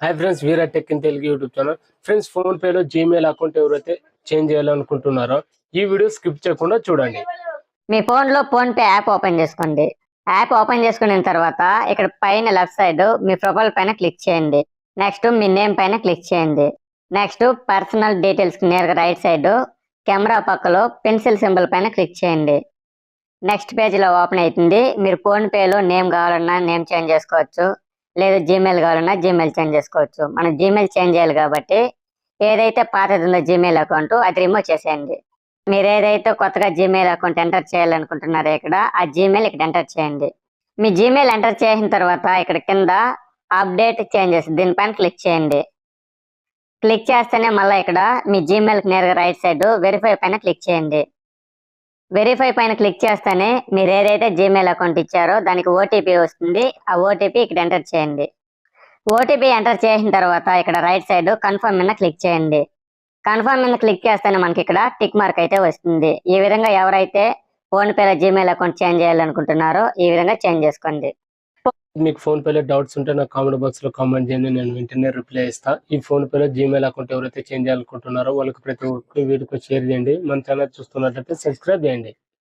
Hi friends, Veera tech in Telugu YouTube channel. Friends, phone పేలో Gmail account ఎవరైతే change చేయాలనుకుంటున్నారో ఈ వీడియో స్కిప్ చేయకుండా చూడండి. మీ ఫోన్లో ఫోన్పే యాప్ ఓపెన్ చేసుకోండి. యాప్ ఓపెన్ చేసుకున్న తర్వాత ఇక్కడ పైన లెఫ్ట్ సైడ్ మీ ప్రొఫైల్ పైన క్లిక్ చేయండి. నెక్స్ట్ మీ నేమ్ పైన క్లిక్ చేయండి. నెక్స్ట్ పర్సనల్ డీటెయిల్స్ నేరుగా రైట్ సైడ్ కెమెరా పక్కలో పెన్సిల్ సింబల్ పైన క్లిక్ చేయండి. నెక్స్ట్ పేజీలో ఓపెన్ అవుతుంది. మీరు ఫోన్పేలో నేమ్ కావాలన్నా నేమ్ చేంజ్ చేసుకోవచ్చు, లేదా జీమెయిల్ కావాలన్నా జీమెయిల్ చేంజ్ చేసుకోవచ్చు. మనం జీమెయిల్ చేంజ్ చేయాలి కాబట్టి ఏదైతే పాతది ఉందో జీమెయిల్ అకౌంట్ అది రిమూవ్ చేసేయండి. మీరు ఏదైతే కొత్తగా జీమెయిల్ అకౌంట్ ఎంటర్ చేయాలనుకుంటున్నారో ఇక్కడ ఆ జీమెయిల్ ఇక్కడ ఎంటర్ చేయండి. మీ జీమెయిల్ ఎంటర్ చేసిన తర్వాత ఇక్కడ కింద అప్డేట్ చేంజెస్ దీనిపైన క్లిక్ చేయండి. క్లిక్ చేస్తేనే మళ్ళీ ఇక్కడ మీ జీమెయిల్కి నేరుగా రైట్ సైడ్ వెరిఫై పైన క్లిక్ చేయండి. వెరిఫై పైన క్లిక్ చేస్తేనే మీరు ఏదైతే జీమెయిల్ అకౌంట్ ఇచ్చారో దానికి ఓటీపీ వస్తుంది. ఆ ఓటీపీ ఇక్కడ ఎంటర్ చేయండి. ఓటీపీ ఎంటర్ చేసిన తర్వాత ఇక్కడ రైట్ సైడ్ కన్ఫర్మ్ మీద క్లిక్ చేయండి. కన్ఫర్మ్ మీద క్లిక్ చేస్తేనే మనకి ఇక్కడ టిక్ మార్క్ అయితే వస్తుంది. ఈ విధంగా ఎవరైతే ఫోన్పేలో జీమెయిల్ అకౌంట్ చేంజ్ చేయాలనుకుంటున్నారో ఈ విధంగా చేంజ్ చేసుకోండి. మీకు ఫోన్ పేలో డౌట్స్ ఉంటే నా కామెంట్ బాక్స్ లో కామెంట్ చేయండి, నేను వెంటనే రిప్లై ఇస్తా. ఈ ఫోన్ పేలో జీమెయిల్ అకౌంట్ ఎవరైతే చేంజ్ చేయాలనుకుంటున్నారో వాళ్ళకి ప్రతి ఒక్క వీడియోకి షేర్ చేయండి. మన ఛానల్ చూస్తున్నట్లయితే సబ్స్క్రైబ్ చేయండి.